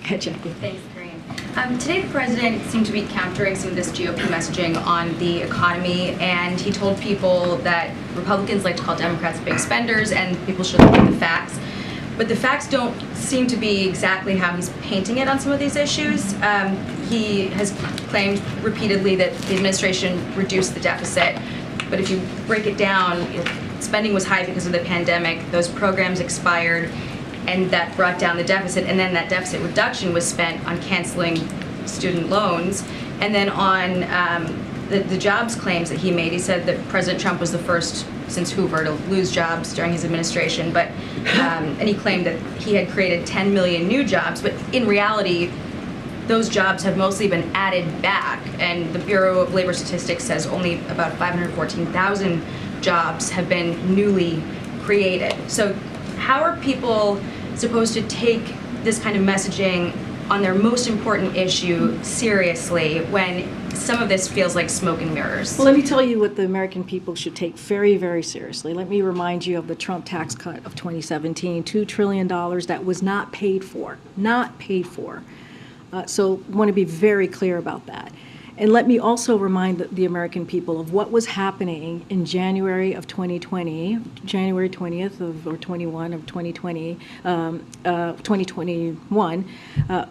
ahead, Jackie. Thanks, Corinne. Today the president seemed to be countering some of this GOP messaging on the economy, and he told people that Republicans like to call Democrats big spenders and people should look at the facts. But the facts don't seem to be exactly how he's painting it on some of these issues. He has claimed repeatedly that the administration reduced the deficit, but if you break it down, spending was high because of the pandemic, those programs expired, and that brought down the deficit, and then that deficit reduction was spent on canceling student loans, and then on the jobs claims that he made. He said that President Trump was the first since Hoover to lose jobs during his administration, but and he claimed that he had created 10 million new jobs, but in reality, those jobs have mostly been added back, and the Bureau of Labor Statistics says only about 514,000 jobs have been newly created. So how are people supposed to take this kind of messaging on their most important issue seriously when some of this feels like smoke and mirrors? Well, let me tell you what the American people should take very, very seriously. Let me remind you of the Trump tax cut of 2017, $2 trillion that was not paid for, not paid for. So I want to be very clear about that. And let me also remind the American people of what was happening in January of 2020, January 20th or 21 of 2020, 2021,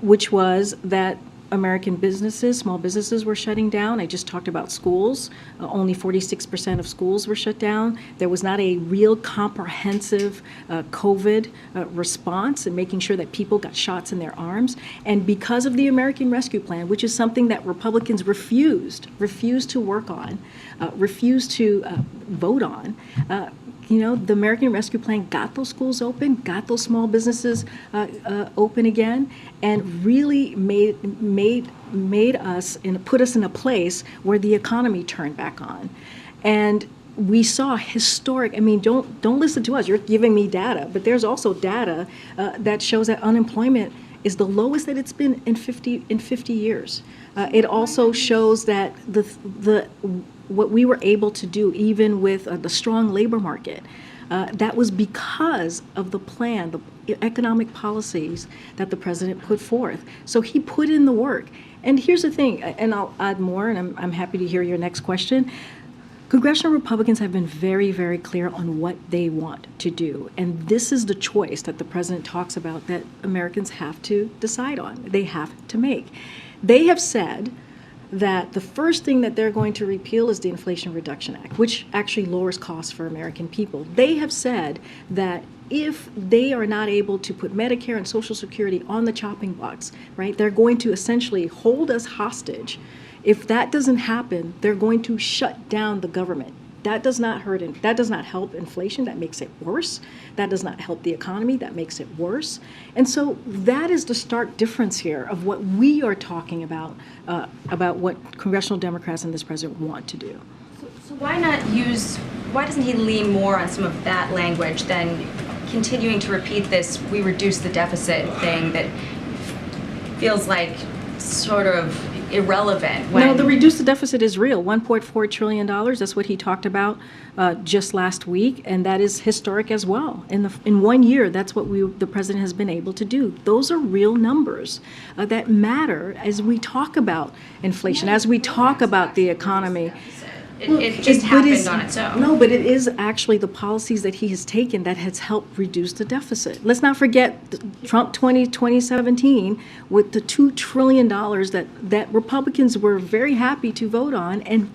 which was that American businesses, small businesses were shutting down. I just talked about schools. Only 46% of schools were shut down. There was not a real comprehensive COVID response and making sure that people got shots in their arms. And because of the American Rescue Plan, which is something that Republicans refused to work on, refused to vote on, you know, the American Rescue Plan got those schools open, got those small businesses open again, and really made us and put us in a place where the economy turned back on. And we saw historic, I mean, don't listen to us, you're giving me data, but there's also data that shows that unemployment is the lowest that it's been in 50 years. It also shows that what we were able to do, even with the strong labor market, that was because of the plan, the economic policies that the president put forth. So he put in the work. And here's the thing, and I'll add more, and I'm happy to hear your next question. Congressional Republicans have been very, very clear on what they want to do. And this is the choice that the president talks about that Americans have to decide on. They have to make. They have said that the first thing that they're going to repeal is the Inflation Reduction Act, which actually lowers costs for American people. They have said that if they are not able to put Medicare and Social Security on the chopping blocks, right, they're going to essentially hold us hostage. If that doesn't happen, they're going to shut down the government. That does not that does not help inflation, that makes it worse. That does not help the economy, that makes it worse. And so that is the stark difference here of what we are talking about what congressional Democrats and this president want to do. So why doesn't he lean more on some of that language than continuing to repeat this "we reduce the deficit" thing that feels like sort of irrelevant? No, the reduce the deficit is real. $1.4 trillion. That's what he talked about just last week, and that is historic as well. In 1 year, that's what the president has been able to do. Those are real numbers that matter as we talk about inflation, as we talk about the economy. It just happened on its own. No, but it is actually the policies that he has taken that has helped reduce the deficit. Let's not forget Trump 2017 with the $2 trillion that Republicans were very happy to vote on and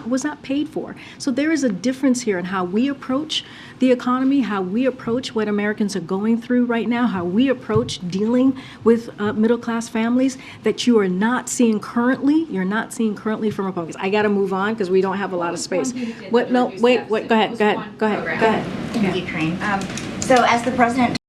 was not paid for. So there is a difference here in how we approach the economy, how we approach what Americans are going through right now, how we approach dealing with middle-class families that you are not seeing currently. You're not seeing currently from Republicans. I got to move on because we don't have a lot of space. What? No, wait. Go ahead. Thank you, Corinne. So as the president